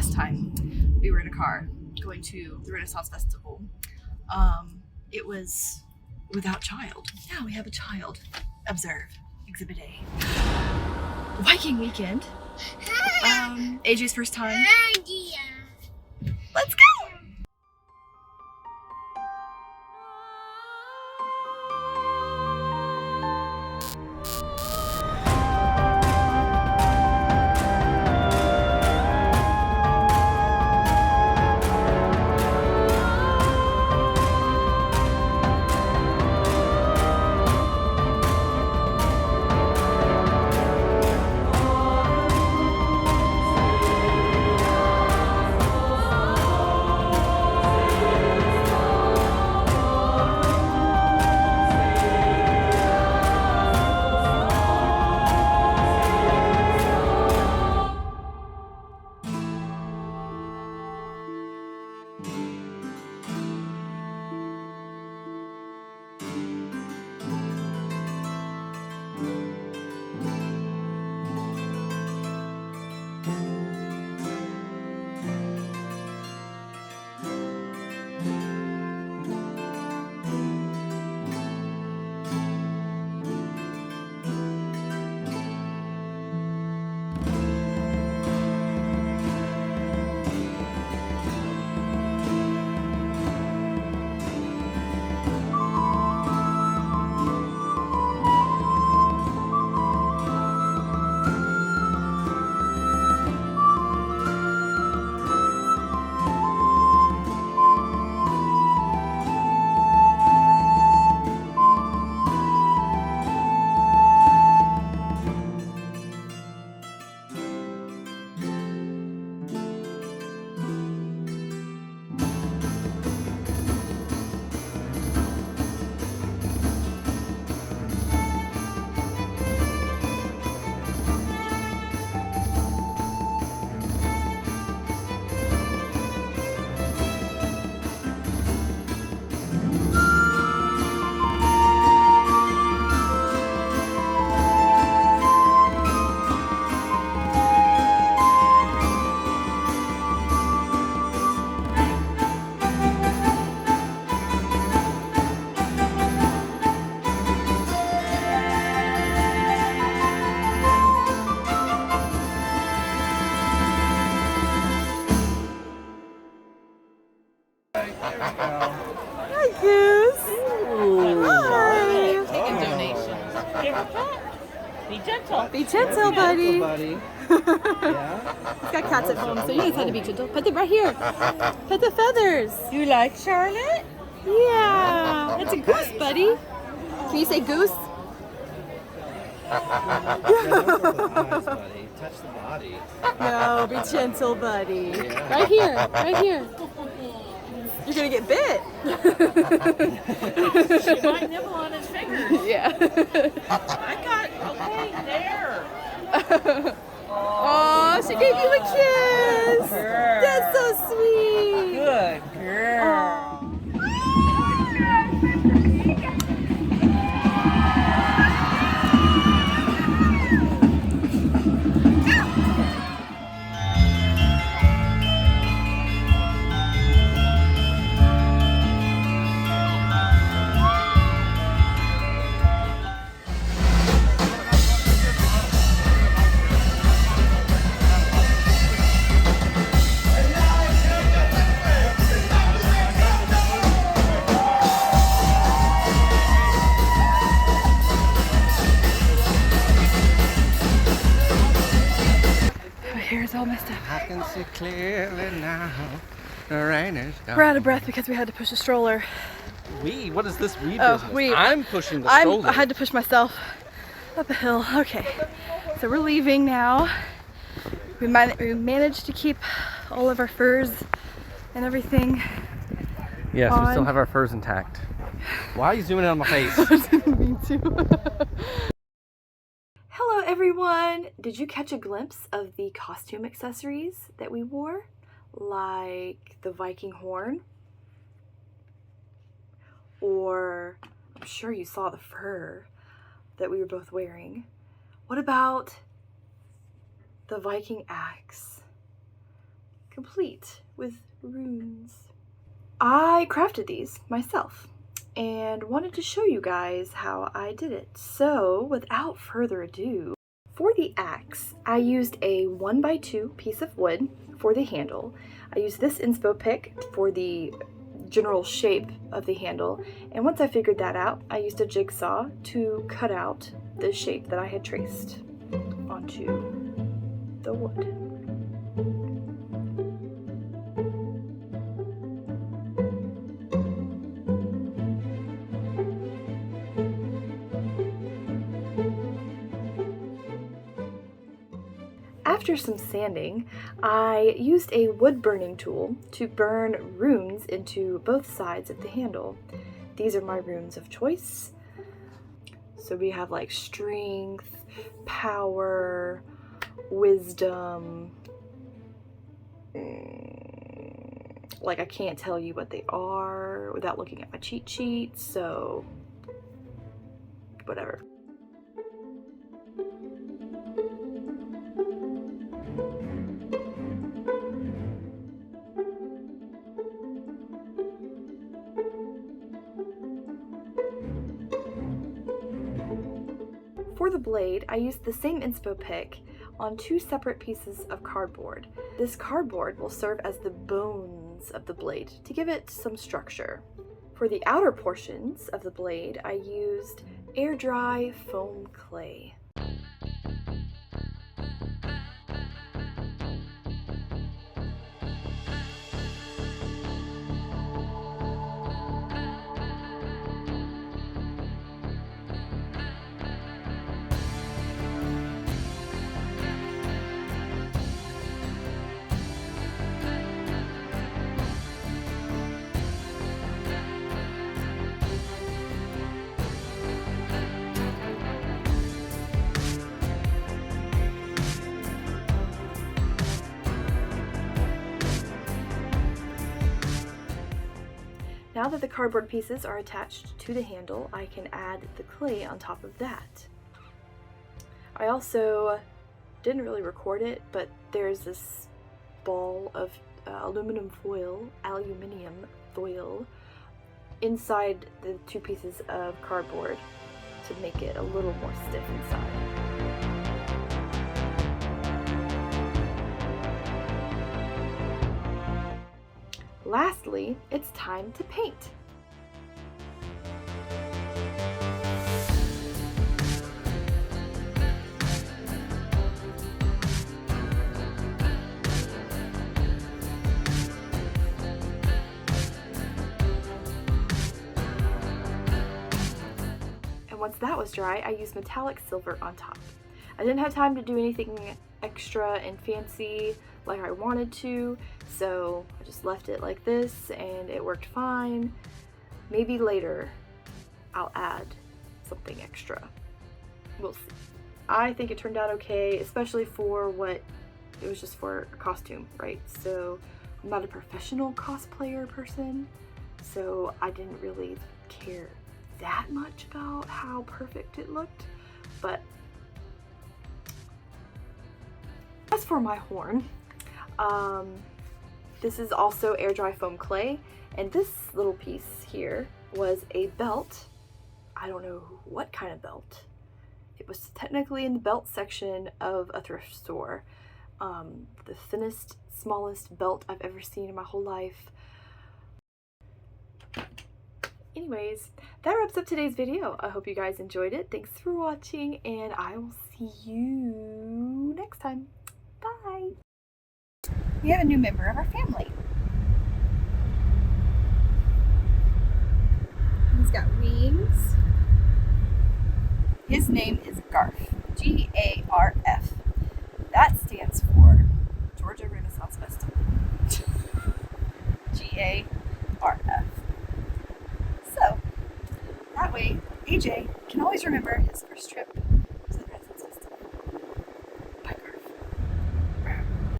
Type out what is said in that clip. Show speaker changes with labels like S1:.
S1: last time we were in a car going to the Renaissance Festival, it was without child. Now we have a child. Observe. Exhibit A. Viking weekend. AJ's first time. Let's go!
S2: Hi, Goose. Hi.
S3: Taking donations. Be gentle.
S2: Be gentle, buddy.
S3: Yeah.
S2: He's got cats at home, so you guys have to be gentle. Pet them right here. Pet the feathers.
S3: You like Charlotte?
S2: Yeah. That's a goose, buddy. Can you say goose?
S3: Yeah, don't go with the eyes, buddy. Touch the body.
S2: No, be gentle, buddy.
S3: Yeah.
S2: Right here. Right here. You're gonna get bit.
S3: She might nibble on his fingers.
S2: Yeah.
S3: I got, okay, there.
S2: Oh, she gave you a kiss.
S3: Girl.
S2: That's so sweet.
S3: Good girl.
S2: Hair's all messed up.
S3: I can see clearly now. The rain is gone.
S2: We're out of breath because we had to push a stroller.
S3: We? What is this we
S2: Oh,
S3: business?
S2: we-
S3: I'm pushing the stroller.
S2: I had to push myself up a hill. Okay, so we're leaving now. We managed to keep all of our furs and everything.
S3: Yes, we still
S2: on.
S3: have our furs intact. Why are you zooming in on my face?
S2: I didn't mean to. Hello everyone! Did you catch a glimpse of the costume accessories that we wore? Like the Viking horn? Or I'm sure you saw the fur that we were both wearing. What about the Viking axe? complete with runes. I crafted these myself and wanted to show you guys how I did it. So without further ado, for the axe, I used a 1x2 piece of wood for the handle. I used this inspo pick for the general shape of the handle, and once I figured that out, I used a jigsaw to cut out the shape that I had traced onto the wood. After some sanding, I used a wood burning tool to burn runes into both sides of the handle. These are my runes of choice. So we have like strength, power, wisdom. Like I can't tell you what they are without looking at my cheat sheet, so whatever. For the blade, I used the same inspo pick on 2 separate pieces of cardboard. This cardboard will serve as the bones of the blade to give it some structure. For the outer portions of the blade, I used air dry foam clay. Now that the cardboard pieces are attached to the handle, I can add the clay on top of that. I also didn't really record it, but there's this ball of aluminium foil inside the 2 pieces of cardboard to make it a little more stiff inside. Lastly, it's time to paint. And once that was dry, I used metallic silver on top. I didn't have time to do anything extra and fancy like I wanted to, so I just left it like this and it worked fine. Maybe later I'll add something extra. We'll see. I think it turned out okay, especially for what it was just for a costume, right? So I'm not a professional cosplayer person, so I didn't really care that much about how perfect it looked. But as for my horn, this is also air dry foam clay, and this little piece here was a belt. I don't know what kind of belt. It was technically in the belt section of a thrift store. The thinnest, smallest belt I've ever seen in my whole life. Anyways, that wraps up today's video. I hope you guys enjoyed it. Thanks for watching, and I will see you next time. Bye!
S1: We have a new member of our family. He's got wings. His name is Garf. G-A-R-F. That stands for Georgia Renaissance Festival. G-A-R-F. So, that way AJ can always remember his first trip